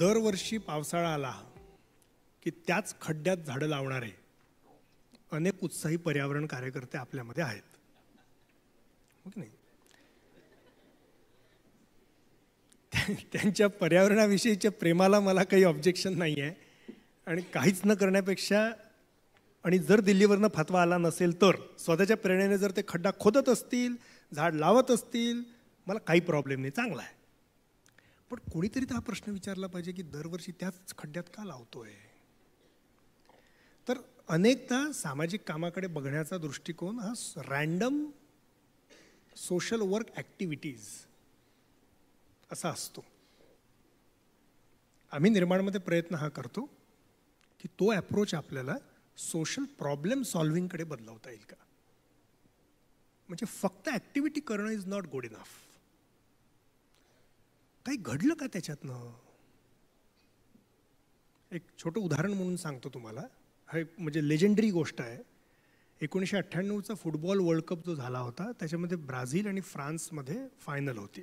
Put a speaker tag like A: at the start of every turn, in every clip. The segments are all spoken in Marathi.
A: दरवर्षी पावसाळा आला की त्याच खड्ड्यात झाडं लावणारे अनेक उत्साही पर्यावरण कार्यकर्ते आपल्यामध्ये आहेत, हो की नाही? त्यांच्या पर्यावरणाविषयीच्या प्रेमाला मला काही ऑब्जेक्शन नाही आहे आणि काहीच न करण्यापेक्षा, आणि जर दिल्लीवरनं फतवा आला नसेल तर स्वतःच्या प्रेरणेने जर ते खड्डा खोदत असतील, झाड लावत असतील, मला काही प्रॉब्लेम नाही, चांगला आहे. पण कोणीतरी तर हा प्रश्न विचारला पाहिजे की दरवर्षी त्याच खड्ड्यात का लावतोय? तर अनेकदा सामाजिक कामाकडे बघण्याचा दृष्टिकोन हा रँडम सोशल वर्क ॲक्टिव्हिटीज असा असतो. आम्ही निर्माणमध्ये प्रयत्न हा करतो की तो ॲप्रोच आपल्याला सोशल प्रॉब्लेम सॉल्व्हिंगकडे बदलवता येईल का. म्हणजे फक्त ॲक्टिव्हिटी करणं इज नॉट गुड इनफ. काही घडलं का त्याच्यातनं? एक छोटं उदाहरण म्हणून सांगतो तुम्हाला. हा एक म्हणजे लेजेंडरी गोष्ट आहे. 1998चा फुटबॉल वर्ल्ड कप जो झाला होता त्याच्यामध्ये ब्राझील आणि फ्रान्समध्ये फायनल होती.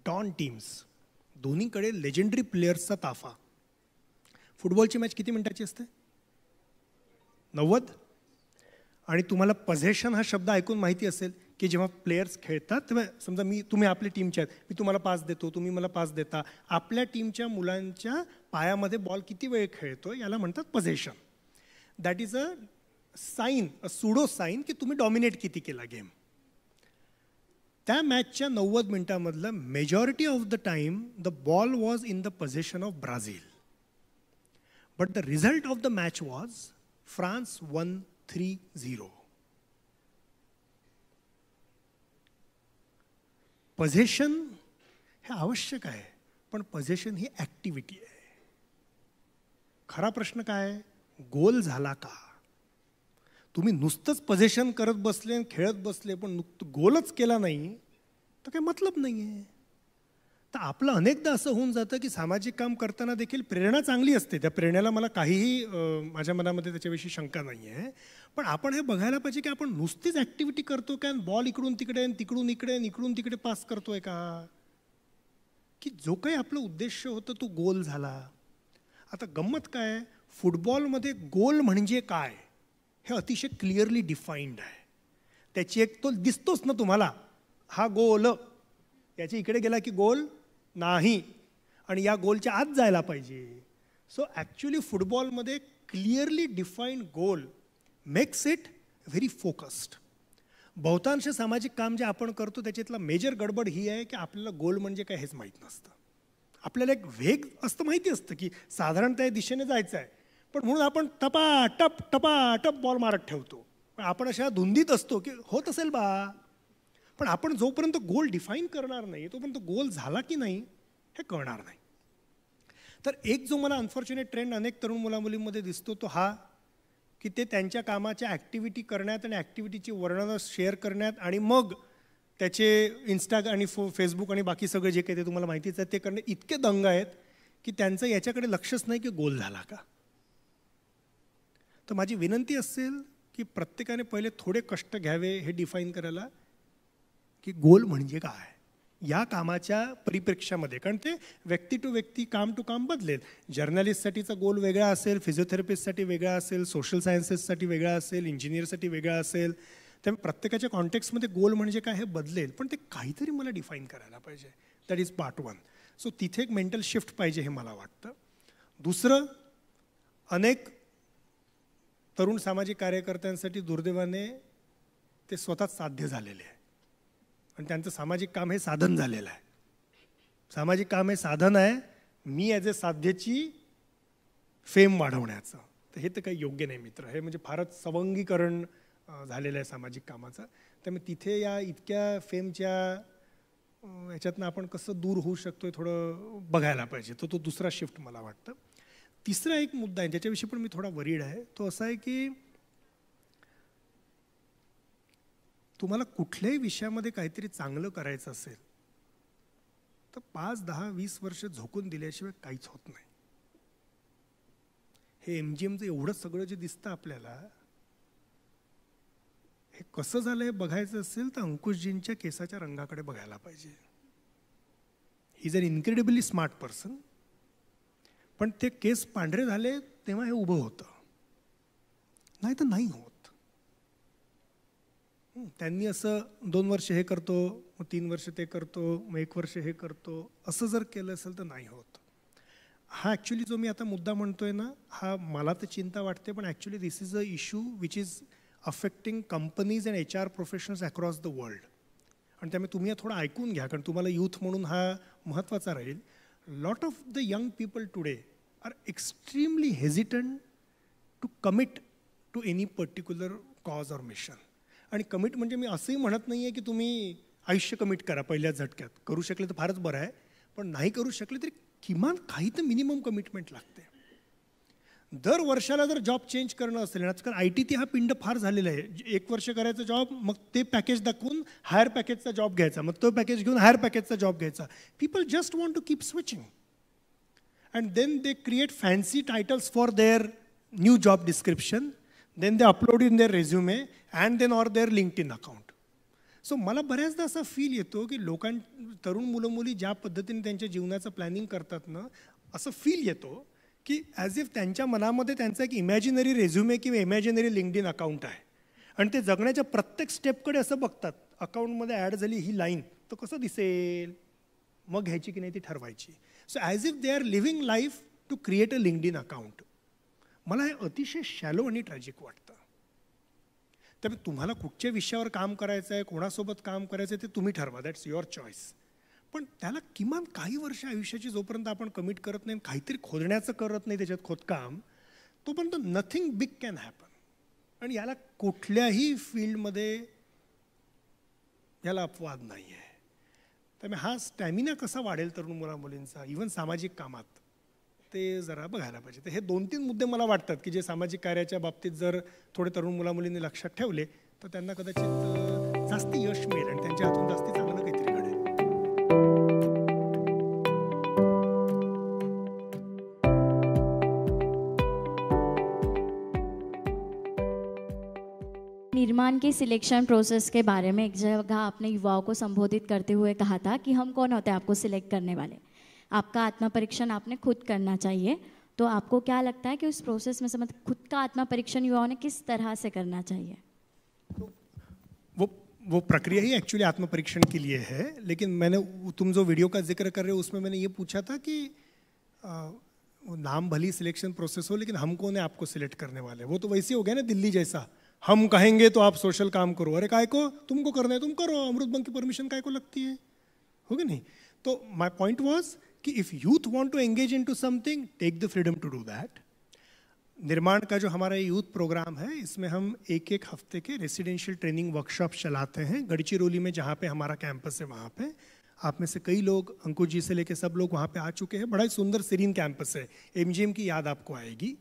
A: डॉन टीम्स, दोन्हीकडे लेजेंडरी प्लेयर्सचा ताफा. फुटबॉलची मॅच किती मिनिटाची असते? 90. आणि तुम्हाला पझेशन हा शब्द ऐकून माहिती असेल की जेव्हा प्लेयर्स खेळतात तेव्हा समजा तुम्ही आपल्या टीमचे आहेत, मी तुम्हाला पास देतो, तुम्ही मला पास देता, आपल्या टीमच्या मुलांच्या पायामध्ये बॉल किती वेळ खेळतो याला म्हणतात possession. That is a sign, a pseudo sign की तुम्ही डॉमिनेट किती केला गेम. त्या मॅचच्या 90 मिनिटांमधलं majority of the time the ball was in the position of Brazil, but the result of the match was France won 3-0. Position हे आवश्यक आहे, पण पोझिशन ही ॲक्टिव्हिटी आहे. खरा प्रश्न काय आहे? गोल झाला का? तुम्ही नुसतंच पोझिशन करत बसले, खेळत बसले, पण गोलच केला नाही तर काही मतलब नाही आहे. तर आपलं अनेकदा असं होऊन जातं की सामाजिक काम करताना देखील प्रेरणा चांगली असते, त्या प्रेरणेला मला काहीही माझ्या मनामध्ये त्याच्याविषयी शंका नाही आहे. पण आपण हे बघायला पाहिजे की आपण नुसतीच ॲक्टिव्हिटी करतो का, बॉल इकडून तिकडे, तिकडून इकडे, इकडून तिकडे पास करतोय का, की जो काही आपला उद्देश होता तो गोल झाला. आता गंमत काय, फुटबॉलमध्ये गोल म्हणजे काय हे अतिशय क्लिअरली डिफाईन्ड आहे. त्याची एक तो दिसतोच ना तुम्हाला, हा गोल, याच्या इकडे गेला की गोल नाही, आणि या गोलच्या आत जायला पाहिजे. सो ॲक्च्युली फुटबॉलमध्ये clearly defined goal makes it very focused. बहुतांश सामाजिक काम जे आपण करतो त्याच्यातला मेजर गडबड ही आहे की आपल्याला गोल म्हणजे काय हेच माहीत नसतं. आपल्याला एक वेग असतं, माहिती असतं की साधारण त्या दिशेने जायचं आहे, पण म्हणून आपण टपा बॉल मारत ठेवतो. पण आपण अशा धुंदीत असतो की होत असेल बा, पण आपण जोपर्यंत गोल डिफाईन करणार नाही तोपर्यंत गोल झाला की नाही हे कळणार नाही. तर एक जो मला अनफॉर्च्युनेट ट्रेंड अनेक तरुण मुलामुलींमध्ये दिसतो तो हा की ते त्यांच्या कामाच्या ॲक्टिव्हिटी करण्यात आणि ॲक्टिव्हिटीची वर्णनं शेअर करण्यात आणि मग त्याचे इन्स्टा आणि फेसबुक आणि बाकी सगळे जे काही ते तुम्हाला माहितीच आहे ते करणे इतके दंग आहेत की त्यांचं याच्याकडे लक्षच नाही की गोल झाला का. तर माझी विनंती असेल की प्रत्येकाने पहिले थोडे कष्ट घ्यावे हे डिफाईन करायला की गोल म्हणजे काय या कामाच्या परिप्रेक्ष्यामध्ये. कारण ते व्यक्ती टू व्यक्ती, काम टू काम बदलेल. जर्नलिस्टसाठीचा गोल वेगळा असेल, फिजिओथेरपिस्टसाठी वेगळा असेल, सोशल सायन्सेससाठी वेगळा असेल, इंजिनियरसाठी वेगळा असेल. त्यामुळे प्रत्येकाच्या कॉन्टेक्स्टमध्ये गोल म्हणजे काय हे बदलेल, पण ते काहीतरी मला डिफाईन करायला पाहिजे. That is part 1. सो तिथे एक मेंटल शिफ्ट पाहिजे हे मला वाटतं. दुसरं, अनेक तरुण सामाजिक कार्यकर्त्यांसाठी दुर्दैवाने ते स्वतःच साध्य झालेले आहे आणि त्यांचं सामाजिक काम हे साधन झालेलं आहे. सामाजिक काम हे साधन आहे, मी ॲज ए साध्यची फेम वाढवण्याचं. तर हे तर काही योग्य नाही मित्र. हे म्हणजे फारच सवंगीकरण झालेलं आहे सामाजिक कामाचं. त्यामुळे तिथे या इतक्या फेमच्या ह्याच्यातनं आपण कसं दूर होऊ शकतो हे थोडं बघायला पाहिजे. तो दुसरा शिफ्ट मला वाटतं. तिसरा एक मुद्दा आहे ज्याच्याविषयी पण मी थोडा वरीड आहे. तो असा आहे की तुम्हाला कुठल्याही विषयामध्ये काहीतरी चांगलं करायचं असेल तर 5, 10, 20 वर्ष झोकून दिल्याशिवाय काहीच होत नाही. हे MGMचं एवढं सगळं जे दिसतं आपल्याला, हे कसं झालं हे बघायचं असेल तर अंकुशजींच्या केसाच्या रंगाकडे बघायला पाहिजे. He is an incredibly smart person. पण ते केस पांढरे झाले तेव्हा हे उभं होतं, नाही तर नाही होत. त्यांनी असं 2 वर्ष हे करतो, मग 3 वर्ष ते करतो, मग 1 वर्ष हे करतो, असं जर केलं असेल तर नाही होत. हा ॲक्च्युली जो मी आता मुद्दा म्हणतोय ना, हा मला तर चिंता वाटते, पण actually this is a issue which is affecting companies and HR professionals across the world. आणि त्यामुळे तुम्ही थोडं ऐकून घ्या, कारण तुम्हाला यूथ म्हणून हा महत्त्वाचा राहील. Lot of the young people today are extremely hesitant to commit to any particular cause or mission. आणि कमिट म्हणजे मी असंही म्हणत नाही आहे की तुम्ही आयुष्य कमिट करा पहिल्याच झटक्यात. करू शकले तर फारच बरं आहे, पण नाही करू शकले तरी किमान काही तर मिनिमम कमिटमेंट लागते. दर वर्षाला जर जॉब चेंज करणं असेल, आजकाल IT हा पिंड फार झालेला आहे. 1 वर्ष करायचं जॉब, मग ते पॅकेज दाखवून हायर पॅकेजचा जॉब घ्यायचा, मग तो पॅकेज घेऊन हायर पॅकेजचा जॉब घ्यायचा. People just want to keep switching and then they create fancy titles for their new job description, then they upload in their resume and then or their LinkedIn account. So मला बऱ्याचदा असा फील येतो की तरुण मुलं मुली ज्या पद्धतीने त्यांच्या जीवनाचं प्लॅनिंग करतात ना, असं फील येतो की ॲज इफ त्यांच्या मनामध्ये त्यांचा एक इमॅजिनरी रेझ्युमे किंवा इमॅजिनरी लिंक्डइन अकाउंट आहे आणि ते जगण्याच्या प्रत्येक स्टेपकडे असं बघतात, अकाउंटमध्ये ॲड झाली ही लाईन तर कसं दिसेल, मग घ्यायची की नाही ती ठरवायची. So as if they are living life to create a LinkedIn account. मला हे अतिशय शॅलो आणि ट्रॅजिक वाटतं. त्यामुळे तुम्हाला कुठच्या विषयावर काम करायचं आहे, कोणासोबत काम करायचं आहे ते तुम्ही ठरवा, दॅट्स युअर चॉईस. पण त्याला किमान काही वर्ष आयुष्याची जोपर्यंत आपण कमिट करत नाही, काहीतरी खोदण्याचं करत नाही त्याच्यात खोदकाम, तोपर्यंत नथिंग बिग कॅन हॅपन. आणि याला कुठल्याही फील्डमध्ये याला अपवाद नाही आहे. त्यामुळे हा स्टॅमिना कसा वाढेल तरुण मुला मुलींचा इव्हन सामाजिक कामात, ते जरा बघायला पाहिजे. तर हे 2-3 मुद्दे मला वाटतात की जे सामाजिक कार्याच्या बाबतीत जर थोडे तरुण मुला मुलींनी लक्षात ठेवले तर त्यांना कदाचित जास्ती यश मिळेल आणि त्यांच्या हातून जास्ती चांगलं काहीतरी घडेल.
B: निर्माण के सिलेक्शन प्रोसेस के बारे में एक जगह आपने युवाओं को संबोधित करते हुए कहा था कि हम कौन होते हैं आपको सिलेक्ट करने वाले, आपका आत्मपरीक्षण आपने खुद करना चाहिए. तो आपको क्या लगता है कि उस प्रोसेस में से मतलब खुद का आत्मपरीक्षण युवाओं ने किस तरह से करना चाहिए?
A: वो प्रक्रिया ही एक्चुअली आत्मपरीक्षण के लिए है. लेकिन मैंने तुम जो वीडियो का जिक्र कर रहे हो उसमें मैंने ये पूछा था कि नाम भली सिलेक्शन प्रोसेस हो लेकिन हम कौन है आपको सिलेक्ट करने वाले. वो तो वैसे हो गया ना दिल्ली जैसा, हम कहेंगे तो आप सोशल काम करो. अरे काय को तुमको करना है तुम करो, अमृतबंग की परमिशन काय को लगती है, हो गया नहीं. तो माय पॉइंट वाज कि if youth want to engage into something, take the freedom to do that. निर्माण का जो हमारा यूथ प्रोग्राम है इसमें हम 1-1 हफ्ते के रेसिडेंशियल ट्रेनिंग वर्कशॉप चलाते हैं. गढ़चिरौली में जहाँ पे हमारा कैंपस है वहाँ पे आप में से कई लोग, अंकुर जी से लेके सब लोग वहाँ पे आ चुके हैं. बड़ा ही सुंदर सीरीन कैंपस है, MGM की याद आपको आएगी.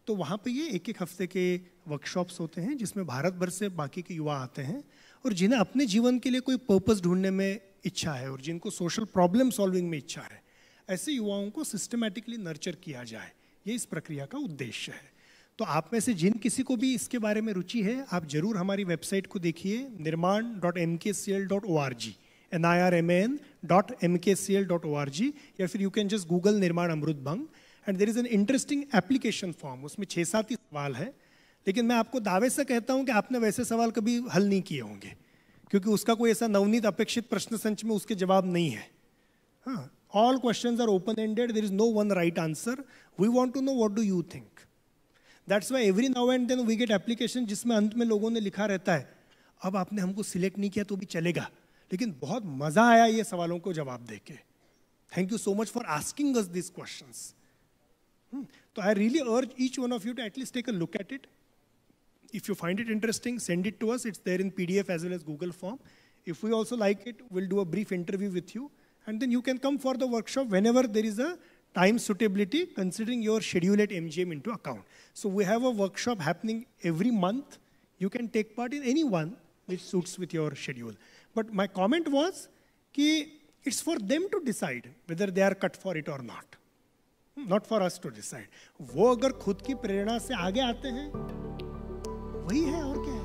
A: तो वहाँ पे ये 1-1 हफ्ते के वर्कशॉप्स होते हैं जिसमें भारत भर से बाकी के युवा आते हैं और जिन्हें अपने जीवन के लिए कोई पर्पस ढूंढने में इच्छा है और जिनको सोशल प्रॉब्लम सॉल्विंग में इच्छा है, ऐसे युवाओं को सिस्टमैटिकली नर्चर किया जाए. ये इस प्रक्रिया का उद्देश्य है. तो आप में से जिन किसी को भी इसके बारे में रुचि है आप जरूर हमारी वेबसाइट को देखिए, nirman.mkcl.org, nirman.mkcl.org, या फिर यू कैन जस्ट गूगल निर्माण अमृतभंग and there is an interesting application form. उसमें 6-7 ही सवाल है, लेकिन मैं आपको दावे से कहता हूँ कि आपने वैसे सवाल कभी हल नहीं किए होंगे क्योंकि उसका कोई ऐसा नवनीत अपेक्षित प्रश्न संच में उसके जवाब नहीं है. हाँ, all questions are open-ended. There is no one right answer. We want to know what do you think. That's why every now and then we get application जिसमें अंत में लोगों ने लिखा रहता है अब आपने हमको सिलेक्ट नहीं किया तो भी चलेगा, लेकिन बहुत मजा आया ये सवालों को जवाब देके. Thank you so much for asking us these questions. So I really urge each one of you to at least take a look at it. If you find it interesting, send it to us. It's there in PDF as well as Google form. If we also like it, we'll do a brief interview with you. And then you can come for the workshop whenever there is a time suitability, considering your schedule at MGM into account. So we have a workshop happening every month. You can take part in any one which suits with your schedule. But my comment was कि it's for them to decide whether they are cut for it or not. Not for us to decide. वो अगर खुद की प्रेरणा से आगे आते हैं वही है और क्या.